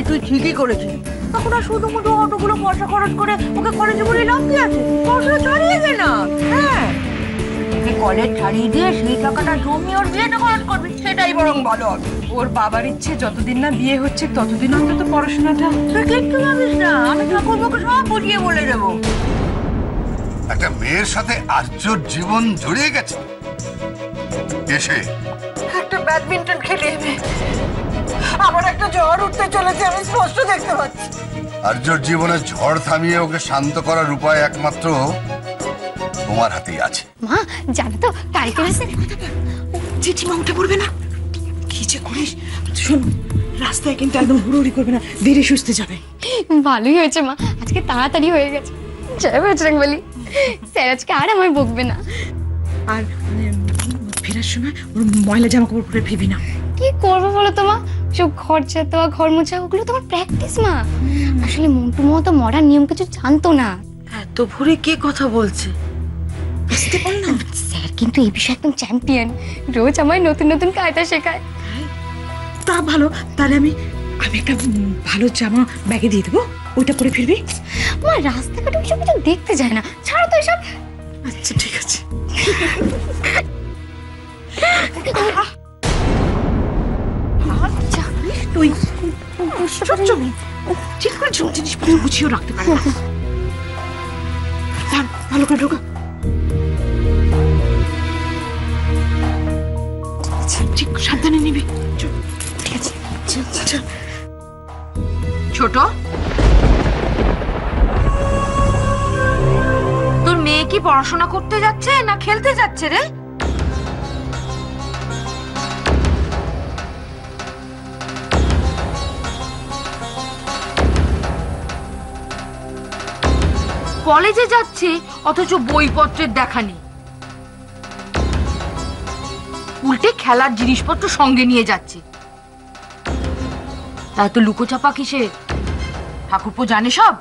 তুই ঠিকই করেছিস। তখন আর শুধু মুধু অতগুলো পয়সা খরচ করে ওকে কলেজে বলে লাভ কি আছে? পয়সা ছাড়িয়ে দে না। হ্যাঁ, ওকে কলেজ ছাড়িয়ে দিয়ে সেই টাকাটা জমিয়ে ওর বিয়েটা খরচ করবি, সেটাই বরং ভালো হবে। ওর বাবার ইচ্ছে যতদিন না বিয়ে হচ্ছে ততদিন অন্তত পড়াশোনাটা। তুই কিচ্ছু ভাবিস না, আমি ঠাকুরবাকে সব বুঝিয়ে বলে দেবো। একটা মেয়ের সাথে আর্যর জীবন জড়িয়ে গেছে। এসে একটা ব্যাডমিন্টন খেলে আমার একটা জ্বর উঠতে চলেছে, আমি স্পষ্ট দেখতে পাচ্ছি। আর্যর জীবনে ঝড় থামিয়ে ওকে শান্ত করার উপায় একমাত্র তোমার হাতেই আছে। মা জানো তো কালকে চিঠিমা উঠে পড়বে না? কি যে করিস শোন, রাস্তায় কিন্তু একদম হুড়োহুড়ি করবে না, ধীরে সুস্থে যাবে। ভালোই হয়েছে মা, আজকে তাড়াতাড়ি হয়ে গেছে। জয় বজরং বলি, স্যার আজকে আর আমায় বকবে না। আর ফেরার সময় ওর ময়লা জামা কাপড় পরে ফিরবি না। কি করবো বলো তো মা, সব ঘর চেতোয়া ঘর মোছা ওগুলো তোমার প্র্যাকটিস মা। আসলে মন্টু মা তো মডার্ন নিয়ম কিছু জানতো না। এত ভোরে কে কথা বলছে? বুঝতে পার না, স্যার কিন্তু এই বিষয়ে একদম চ্যাম্পিয়ন, রোজ আমায় নতুন নতুন কায়দা শেখায়। তা ভালো, তাহলে আমি একটা ভালো জামা ব্যাগে দিয়ে দেবো, ওইটা পরে ফিরবি। মা রাস্তাঘাটে ওইসব কিছু দেখতে যায় না, ছাড়ো তো এসব। আচ্ছা ঠিক আছে। তুই ঠিক করে সব জিনিসপত্র গুছিয়েও রাখতে পারে না। ভালো করে ঢোকা। ঠিক সাবধানে নিবি। ঠিক আছে। ছোট, তোর মেয়ে কি পড়াশোনা করতে যাচ্ছে না খেলতে যাচ্ছে রে? কলেজে যাচ্ছে অথচ বইপত্রের দেখা নেই, উল্টে খেলার জিনিসপত্র সঙ্গে নিয়ে যাচ্ছে। তাই তো লুকোচাপা কিসে? ঠাকুরপো জানে সব।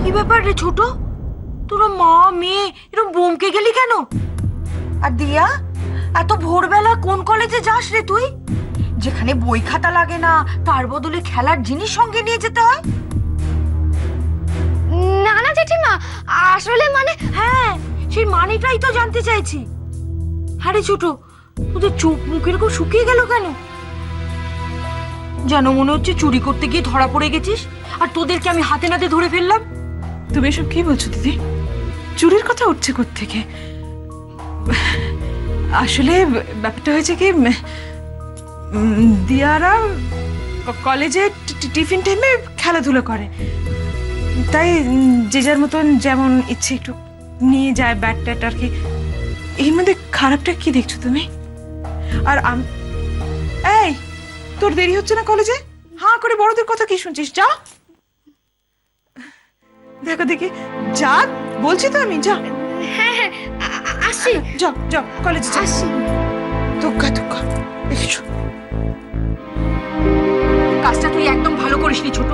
কি ব্যাপার রে ছোট, তোরা মা মেয়ে এরকম বমকে গেলি কেন? আর দিয়া, এত ভোরবেলা কোন কলেজে যাস রে তুই, যেখানে বই খাতা লাগে না, তার বদলে খেলার জিনিস সঙ্গে নিয়ে যেতে হয়? না না জেঠিমা, আসলে মানে হ্যাঁ, সেই মানেটাই তো জানতে চাইছি। হ্যাঁ রে ছোট, তোদের চোখ মুখ এরকম শুকিয়ে গেল কেন? যেন মনে হচ্ছে চুরি করতে গিয়ে ধরা পড়ে গেছিস, আর তোদেরকে আমি হাতে নাতে ধরে ফেললাম। তুমি এসব কি বলছো দিদি? চুরির কথা উঠছে কোত্থেকে? আসলে ব্যাপারটা হয়েছে কি, দিয়ারা কলেজে টিফিন টাইমে খেলাধুলো করে, তাই যে যার মতন যেমন ইচ্ছে একটু নিয়ে যায় ব্যাট ট্যাট আর কি। এর মধ্যে খারাপটা কি দেখছো তুমি? আর এই তোর দেরি হচ্ছে না কলেজে? হাঁ করে বড়দের কথা কি শুনছিস? যা দেখো দেখি, যা বলছি তো আমি, যা। হ্যাঁ হ্যাঁ আসি। যাও যাও কলেজে যা। আসি। দুঃখা দুঃখা দেখেছো? কাজটা তুই একদম ভালো করিসনি ছোট।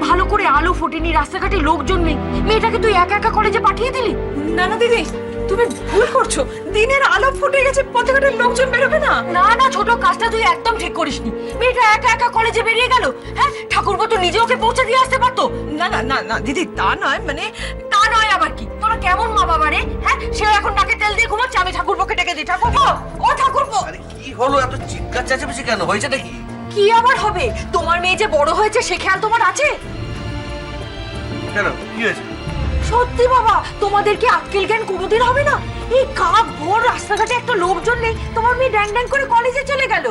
ভালো করে আলো ফোটেনি, রাস্তাঘাটে লোকজন নেই, মেয়েটাকে তুই একা একা কলেজে পাঠিয়ে দিলি। না না দিদি, তুমি ভুল করছো। দিনের আলো ফুটে গেছে, পথে ঘাটে লোকজন বেরোবে না। না না ছোট, কাজটা তুই একদম ঠিক করিসনি। মেয়েটা একা একা কলেজে বেরিয়ে গেল। হ্যাঁ, ঠাকুরপো তো নিজে ওকে পৌঁছে দিয়ে আসতে পারতো। না না না না দিদি, তা নয়, মানে তা নয় আবার কি? তোরা কেমন মা বাবা রে? হ্যাঁ, সে এখন নাকে তেল দিয়ে ঘুমাচ্ছে, আমি ঠাকুরপোকে ডেকে দিই। ঠাকুরপো, ও ঠাকুরপো। আরে কি হলো, এত চিৎকার চেঁচামেচি কেন? হয়েছে নাকি? কি আবার হবে? তোমার মেয়ে যে বড় হয়েছে সে খেয়াল তোমার আছে? কেন, কি হয়েছে? সত্যি বাবা, তোমাদের কি আক্কেল জ্ঞান কোনোদিন হবে না? এই কাক ভোর রাস্তাঘাটে একটা লোকজন নেই, তোমার মেয়ে ড্যাং ড্যাং করে কলেজে চলে গেল।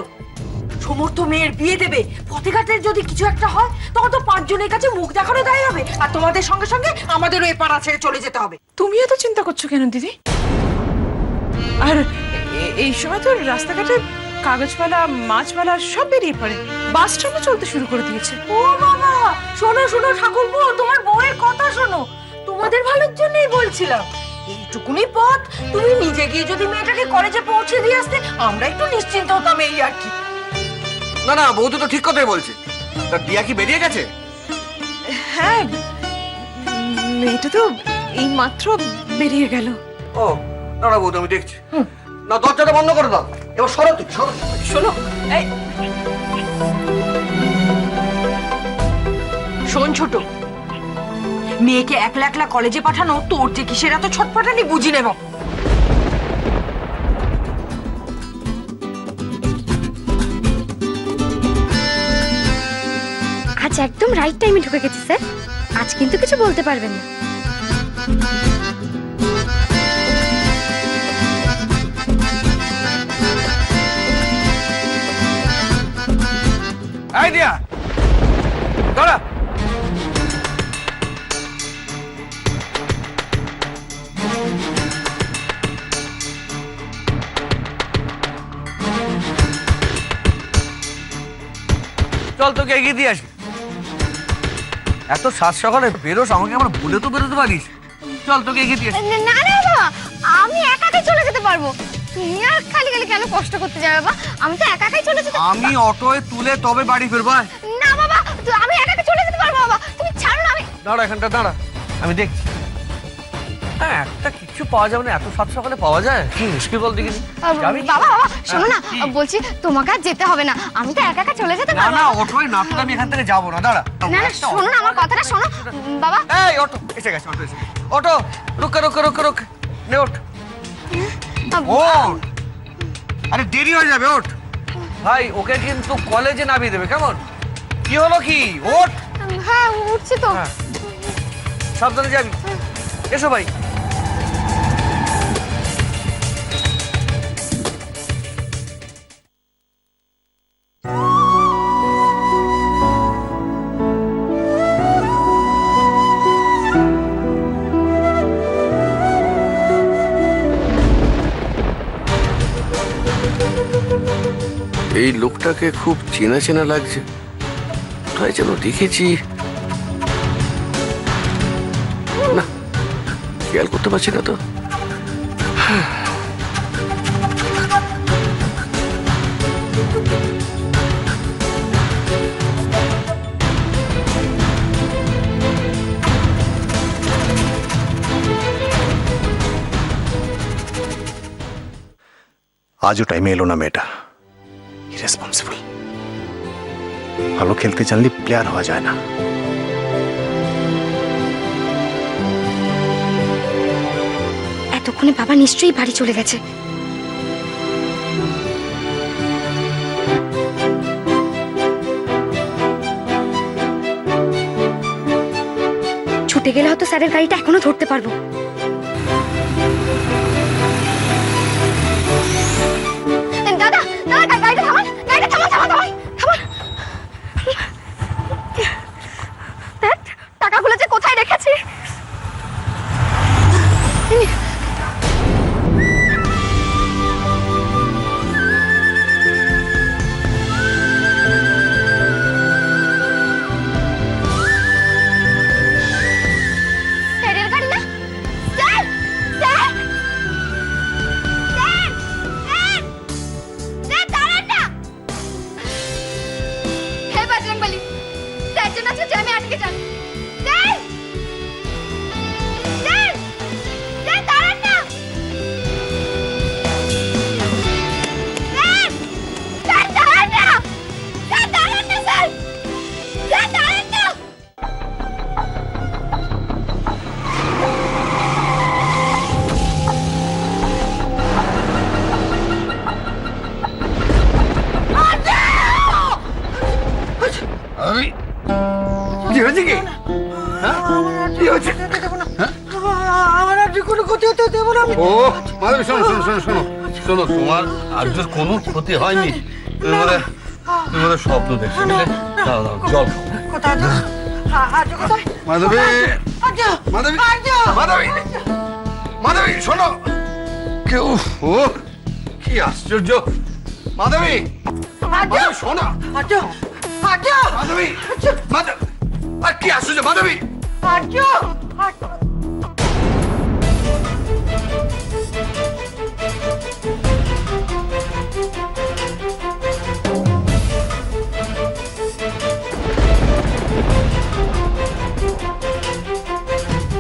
সমর্থ মেয়ের বিয়ে দেবে, পথে ঘাটে যদি কিছু একটা হয় তখন তো 5 জনের কাছে মুখ দেখানো দায় হবে, আর তোমাদের সঙ্গে সঙ্গে আমাদেরও এ পাড়া ছেড়ে চলে যেতে হবে। তুমিও তো চিন্তা করছো কেন দিদি? আর এই সময় তো রাস্তাঘাটে কাগজওয়ালা মাছওয়ালা সব বেরিয়ে পড়ে, বাস ট্রেনও চলতে শুরু করে দিয়েছে। ও বাবা, শোনো শোনো ঠাকুরপো, তোমার বউয়ের কথা শোনো। তোমাদের ভালোর জন্যই বলছিলাম। এইটুকুনি পথ তুমি নিজে গিয়ে যদি মেয়েটাকে কলেজে পৌঁছে দিয়ে আসতে, আমরা একটু নিশ্চিন্ত হতাম, এই আর কি। না না, বৌদি তো ঠিক কথাই বলছে। তা দিয়া কি বেরিয়ে গেছে? হ্যাঁ এটা তো এই মাত্র বেরিয়ে গেল। ও দাঁড়া বৌদি, আমি দেখছি। না, দরজাটা বন্ধ করে দাও। এবার সরো তুমি, সরো। শোনো, এই শোন ছোট, মেয়েকে একলা একলা কলেজে পাঠানো তোর যে কিসের এত ছটফটানি বুঝি নেব। আজ একদম রাইট টাইমে ঢুকে গেছি স্যার। আজ কিন্তু কিছু বলতে পারবেন না। এই দিয়া, দাঁড়া। চল তোকে এগিয়ে দিয়ে আসি। এত সাত সকালে বেরোস, আমাকে আবার বলে তো বেরোতে পারিস। চল তোকে এগিয়ে দিয়ে আসি। না না বাবা, আমি একাই চলে যেতে পারবো। তুমি আর খালি খালি কেন কষ্ট করতে যাবে বাবা? আমি তো একাই চলে যেতে। আমি অটোয় তুলে তবে বাড়ি ফিরবো। না বাবা, আমি একাই চলে যেতে পারবো বাবা। তুমি ছাড়ো না। আমি দাঁড়া, এখানটা দাঁড়া, আমি দেখছি। হ্যাঁ, একটা কিছু পাওয়া যাবে না, এত সাত সকালে পাওয়া যায়? কি মুশকিল বল দেখিনি। বাবা বাবা শোনো না, বলছি তোমাকে আর যেতে হবে না। আমি তো একা চলে যেতে না পারবো। না, অটোয় না তুলে আমি এখান থেকে যাবো না। দাঁড়া না না, শোনো না, আমার কথাটা শোনো বাবা। এই অটো এসে গেছে, অটো এসে গেছে। অটো রুক রুক রুক রুক, নে ওঠ। ওঠ, আরে দেরি হয়ে যাবে, ওঠ। ভাই, ওকে কিন্তু কলেজে নামিয়ে দেবে, কেমন? কি হলো কি? ওঠ। হ্যাঁ উঠছি তো। হ্যাঁ, সাবধানে যাবি। এসো ভাই। এই লোকটাকে খুব চেনা চেনা লাগছে, কোথায় যেন দেখেছি। না, খেয়াল করতে পারছি না তো। আজও টাইমে এলো না মেয়েটা, ইরেসপন্সিবল। ভালো খেলতে জানলে প্লেয়ার হওয়া যায় না। এতক্ষণে বাবা নিশ্চয়ই বাড়ি চলে গেছে। ছুটে গেলে হয়তো স্যারের গাড়িটা এখনো ধরতে পারবো। দাদা দাদা, গাড়িটা থামান, গাড়িটা থামান থামান থামান থামান। টাকাগুলো যে কোথায় রেখেছি। স্যারের গাড়ি না? Sir sir sir sir sir, দাঁড়ান না। হে বজরংবলী, স্যার যেন আছে জ্যামে আটকে যান। স্যার স্যার স্যার, দাঁড়ান না। স্যার স্যার, দাঁড়ান না। স্যার দাঁড়ান না, স্যার স্যার দাঁড়ান না। আমি কি হয়েছে কি? কি হয়েছে? আমার আর যে কোনো ক্ষতি হতে দেবো না আমি। ও মাধবী, শোনো শোনো শোনো শোনো শোনো, তোমার আজকের কোনো ক্ষতি হয়নি। তুমি বোধহয় স্বপ্ন দেখছো, বুঝলে? দাও দাও, জল খাও। কোথায় আজ কোথায়? মাধবী, আজ মাধবী, মাধবী, মাধবী, শোনো। কেউ, ও কি আশ্চর্য। মাধবী, মাধবী, শোনো। আজ আজ মাধবী, মাধবী, আর কি আশ্চর্য। মাধবী, আজ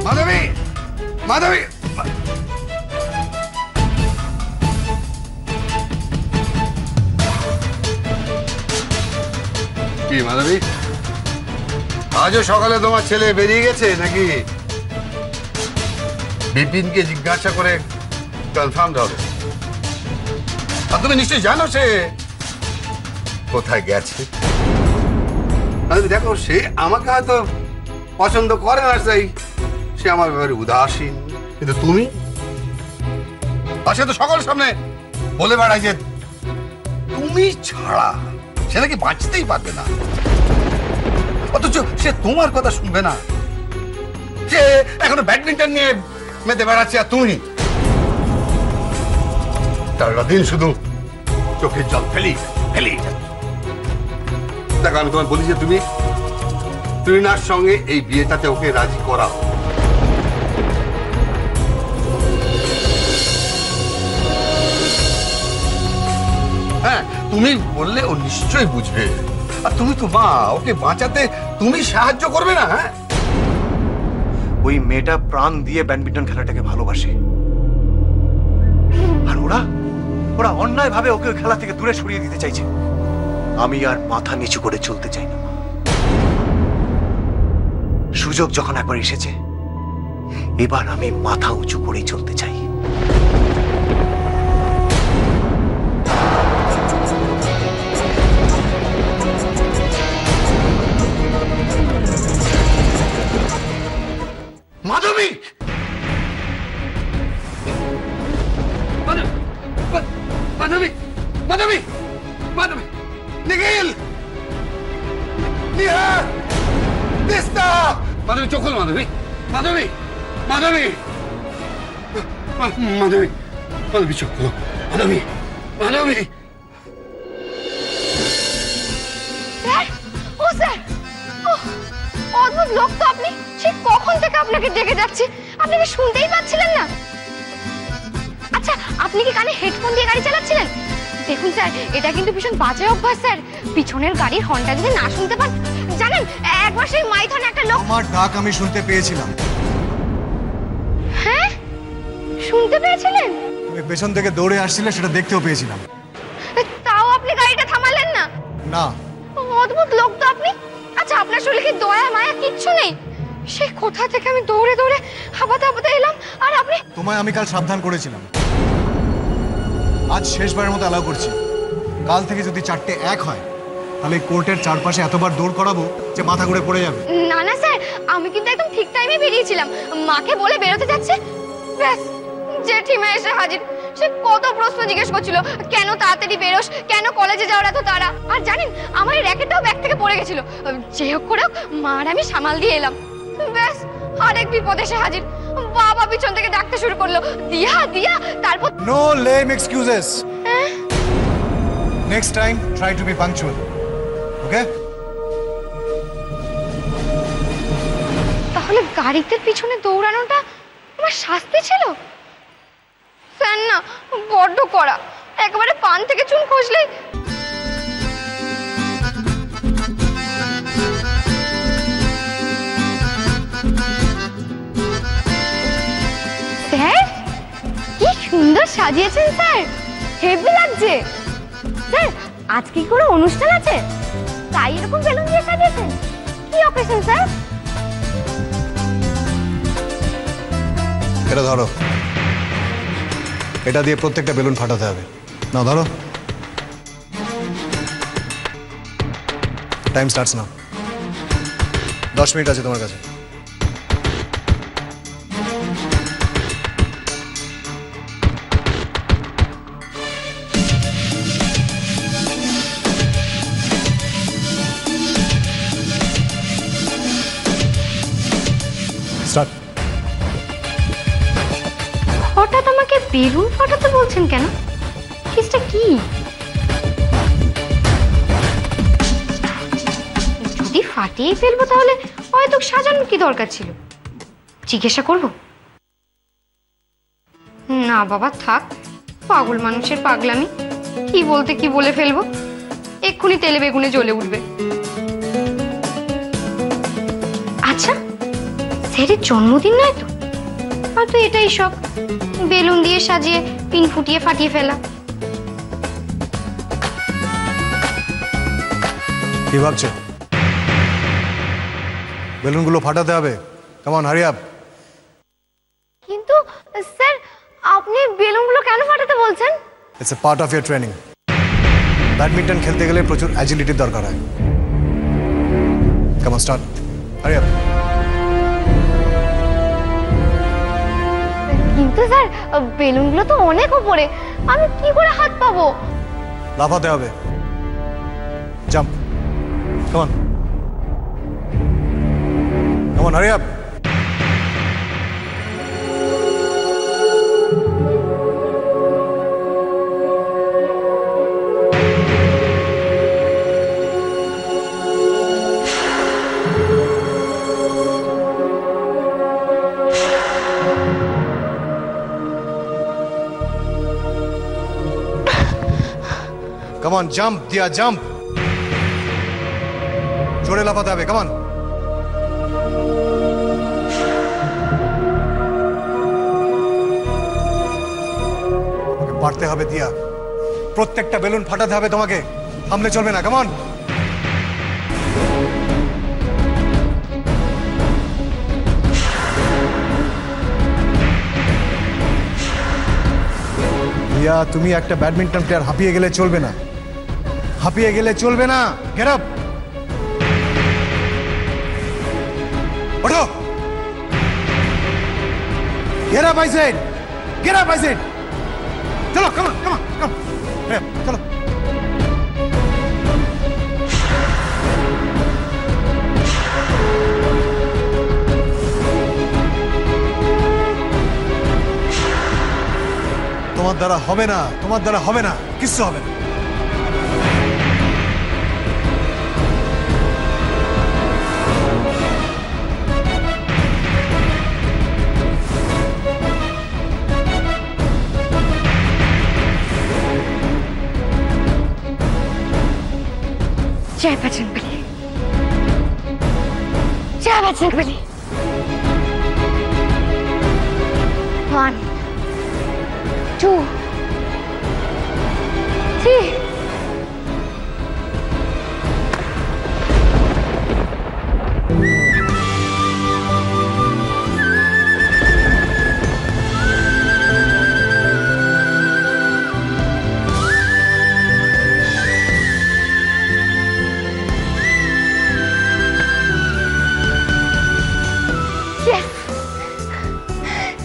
মাধবী, মাধবী, কি মাধবী, আজও সকালে তোমার ছেলে বেরিয়ে গেছে নাকি? বিপিনকে জিজ্ঞাসা করে কনফার্ম হবে। আর তুমি নিশ্চয়ই জানো সে কোথায় গেছে। মাধবী দেখো, সে আমাকে হয়তো পছন্দ করে না, তাই সে আমার ব্যাপারে উদাসীন, কিন্তু তুমি, আর সে তো সকলের সামনে বলে বেড়ায় যে তুমি ছাড়া সে নাকি বাঁচতেই পারবে না, অথচ সে তোমার কথা শুনবে না। সে এখনো ব্যাডমিন্টন নিয়ে মেতে বেড়াচ্ছে, আর তুমি সারাটা দিন শুধু চোখের জল ফেলি ফেলি যাচ্ছ। দেখো, আমি তোমার বলি যে তুমি তুরিনার সঙ্গে এই বিয়েটাতে ওকে রাজি করাও। হ্যাঁ, তুমি বললে ও নিশ্চয়ই বুঝবে, আর তুমি তো মা, ওকে বাঁচাতে তুমি সাহায্য করবে না? হ্যাঁ, ওই মেয়েটা প্রাণ দিয়ে ব্যাডমিন্টন খেলাটাকে ভালোবাসে, আর ওরা ওরা অন্যায় ভাবে ওকে ওই খেলা থেকে দূরে সরিয়ে দিতে চাইছে। আমি আর মাথা নিচু করে চলতে চাই না। সুযোগ যখন একবার এসেছে, এবার আমি মাথা উঁচু করেই চলতে চাই। মাধবী, মাধবী, মাধবী, মাধবী, নিখিল, নিহার, তিস্তা, মাধবী চোখ খোলো, মাধবী, মাধবী, মাধবী, মাধবী, মাধবী চোখ খোলো, মাধবী, মাধবী। স্যার, ও স্যার, অদ্ভুত লোক তো আপনি। সে কখন থেকে আপনাকে ডেকে যাচ্ছি, আপনি কি শুনতেই পাচ্ছিলেন না? আচ্ছা, আপনি কি কানে হেডফোন দিয়ে গাড়ি চালাচ্ছিলেন? দেখুন স্যার, এটা কিন্তু ভীষণ বাজে অভ্যাস স্যার। পিছনের গাড়ির হর্নটা যদি না শুনতে পান, জানেন একবার সেই মাইথনে একটা লোক আমার ডাক আমি শুনতে পেয়েছিলাম। হ্যাঁ, শুনতে পেয়েছিলেন? তুমি পেছন থেকে দৌড়ে আসছিলে, সেটা দেখতেও পেয়েছিলাম। তাও আপনি গাড়িটা থামালেন না? না, অদ্ভুত লোক তো আপনি। আচ্ছা, আপনার শরীরে কি দয়া মায়া কিচ্ছু নেই? সে কোথা থেকে আমি দৌড়ে দৌড়ে হাঁপাতে হাঁপাতে এলাম, আর আপনি। তোমায় আমি কাল সাবধান করেছিলাম, আজ শেষবারের মতো অ্যালাউ করছি। কাল থেকে যদি 4টে 1 হয়, তাহলে কোর্টের চারপাশে এতবার দৌড় করাবো যে মাথা ঘুরে পড়ে যাবে। না না স্যার, আমি কিন্তু একদম ঠিক টাইমে বেরিয়েছিলাম। মাকে বলে বেরোতে যাচ্ছে, ব্যাস জেঠিমা এসে হাজির। সে কত প্রশ্ন জিজ্ঞেস করছিল, কেন তাড়াতাড়ি বেরোস, কেন কলেজে যাওয়ার এত তাড়া। আর জানেন, আমার এই র্যাকেটটাও ব্যাগ থেকে পড়ে গেছিল। যে হোক করে হোক, মা আর আমি সামাল দিয়ে এলাম। ব্যাস আরেক বিপদ এসে হাজির। বাবা পিছন থেকে ডাকতে শুরু করলো, দিয়া দিয়া। তারপর no lame excuses. Next time try to be punctual, okay? তাহলে গাড়িতে পিছনে দৌড়ানোটা আমার শাস্তি ছিল? স্যার না, বড্ড কড়া, একেবারে পান থেকে চুন খসলেই। স্যার, কি সুন্দর সাজিয়েছেন স্যার, হেভি লাগছে। স্যার, আজ কি কোনো অনুষ্ঠান আছে, তাই এরকম বেলুন দিয়ে সাজিয়েছেন? কি অকেশন স্যার? এটা ধরো, এটা দিয়ে প্রত্যেকটা বেলুন ফাটাতে হবে। নাও ধরো, টাইম স্টার্টস নাও। 10 মিনিট আছে তোমার কাছে। স্টার্ট। হঠাৎ আমাকে বেলুন ফাটাতে বলছেন কেন? কেসটা কি? যদি ফাটিয়ে ফেলবো, তাহলে হয়তো সাজানোর কি দরকার ছিল? জিজ্ঞাসা করব? না বাবা, থাক, পাগল মানুষের পাগলামি। কি বলতে কি বলে ফেলবো, এক্ষুনি তেলে বেগুনে জ্বলে উঠবে। আচ্ছা, স্যারের জন্মদিন নয় তো? হয়তো এটাই শখ, বেলুন দিয়ে সাজিয়ে পিন ফুটিয়ে ফাটিয়ে ফেলা। কি ভাবছো? বেলুনগুলো ফাটাতে হবে। Come on, hurry up. কিন্তু স্যার, আপনি বেলুনগুলো কেন ফাটাতে বলছেন? It's a part of your training. Badminton খেলতে গেলে প্রচুর অ্যাজিলিটির দরকার হয়। Come on, start, hurry up. কিন্তু স্যার, বেলুনগুলো তো অনেক উপরে, আমি কি করে হাত পাবো? লাফাতে হবে। Jump, come on, come on, hurry up. Come on, jump, Dia, jump. জোরে লাফাতে হবে, come on. তোমাকে পারতে হবে দিয়া। প্রত্যেকটা বেলুন ফাটাতে হবে তোমাকে, থামলে চলবে না, come on. দিয়া, তুমি একটা ব্যাডমিন্টন প্লেয়ার, হাঁপিয়ে গেলে চলবে না, হাঁপিয়ে গেলে চলবে না। গেট আপ, ওঠো, get up, I said, get up, I said. চলো, কাম অন, কাম অন, কাম, চলো। তোমার দ্বারা হবে না, তোমার দ্বারা হবে না, কিচ্ছু হবে না। জয় বজরংবলী, জয় বজরংবলী। 1 2 3 Yes!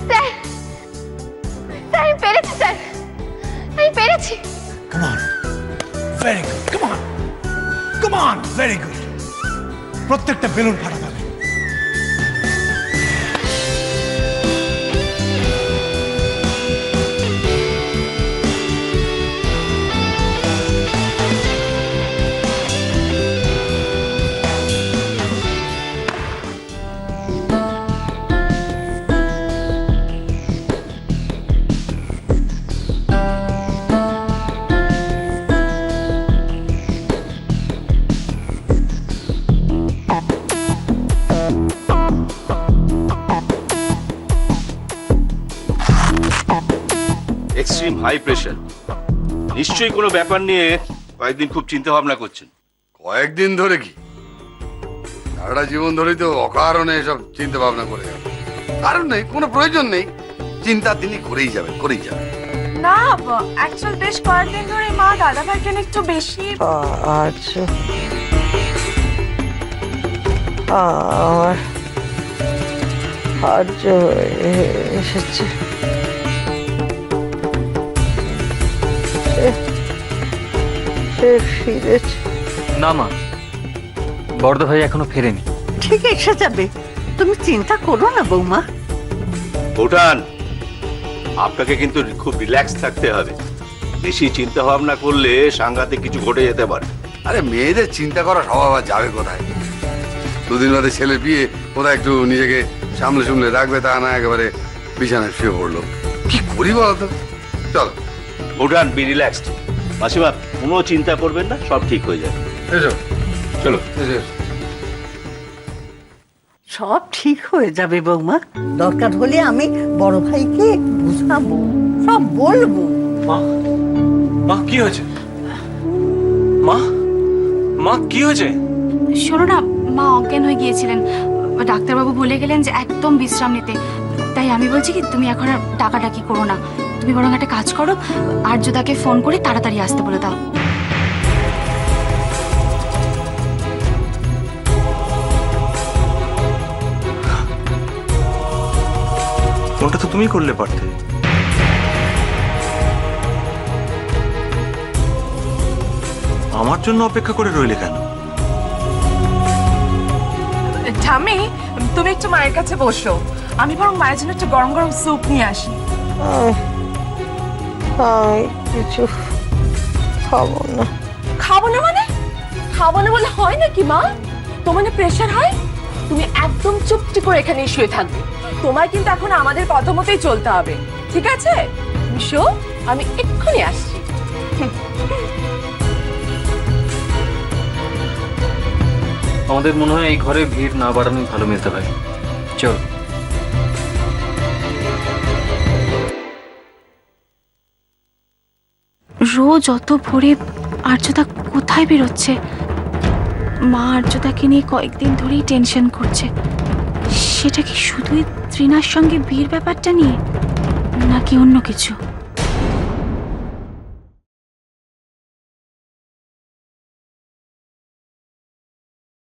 স্যার, স্যার, আমি পেরেছি স্যার, আমি পেরেছি। Come on, very good, come on, come on, very good. প্রত্যেকটা বেলুন ফাটাতে হবে। এক্সট্রিম হাই প্রেশার, নিশ্চয়ই কোনো ব্যাপার নিয়ে কয়েকদিন খুব চিন্তা ভাবনা করছেন। কয়েকদিন ধরে কি, সারাটা জীবন ধরেই তো অকারণে এসব চিন্তা ভাবনা করে যাবেন। কারণ নেই, কোনো প্রয়োজন নেই, চিন্তা তিনি করেই যাবেন, করেই যাবেন। না, অ্যাকচুয়াল বেশ কয়েকদিন ধরে মা দাদা ভাইকে নিয়ে একটু বেশি। আজ আমার আজ এসেছে। সে ফিরেছে না মা, বড় ভাই এখনো ফেরেনি। ঠিক এসে যাবে, তুমি চিন্তা করো না বৌমা। ভুটান, আপনাকে কিন্তু খুব রিল্যাক্স থাকতে হবে। বেশি চিন্তা ভাবনা করলে সাংঘাতিক কিছু ঘটে যেতে পারে। আরে মেয়েদের চিন্তা করা স্বভাব আর যাবে কোথায়? দুদিন বাদে ছেলের বিয়ে, কোথায় একটু নিজেকে সামলে রাখবে, তা না একেবারে বিছানায় শুয়ে পড়লো। কি করি বলতো? চলো ভুটান, বি রিল্যাক্সড। মাসিমা, কোনো চিন্তা করবেন না, সব ঠিক হয়ে যাবে। এসো, চলো। এসো, এসো। সব ঠিক হয়ে যাবে বৌমা। দরকার হলে আমি বড় ভাইকে বুঝাবো, সব বলবো। মা, মা কি হয়েছে? মা, মা কি হয়েছে? শোনো না, মা অজ্ঞান হয়ে গিয়েছিলেন, ডাক্তারবাবু বলে গেলেন যে একদম বিশ্রাম নিতে। তাই আমি বলছি কি, তুমি এখন আর ডাকাডাকি করো না, তুমি বরং একটা কাজ করো, আর্যদাকে ফোন করে তাড়াতাড়ি আসতে বলে দাও। ফোনটা তো তুমি করলে পারতে। আমার জন্য অপেক্ষা করে রইলে কেন? ঠাম্মি, তুমি একটু মায়ের কাছে বসো, আমি বরং মায়ের জন্য একটু গরম গরম স্যুপ নিয়ে আসি। কিছু খাবো না। খাবো না মানে? খাবো না বলে হয় নাকি মা? তোমার না প্রেশার হয়? তুমি একদম চুপটি করে এখানে শুয়ে থাকবে। তোমার কিন্তু এখন আমাদের কথা মতোই চলতে হবে, ঠিক আছে? শো, আমি এক্ষুনি আসছি। আমাদের মনে হয় এই ঘরে ভিড় না বাড়ানোই ভালো মিলতে পারে। চল। রোজ অত ভোরে আর্যদা কোথায় বেরোচ্ছে? মা আর্যদাকে নিয়ে কয়েকদিন ধরেই টেনশন করছে। সেটা কি শুধুই তৃণার সঙ্গে বিয়ের ব্যাপারটা নিয়ে, নাকি অন্য কিছু?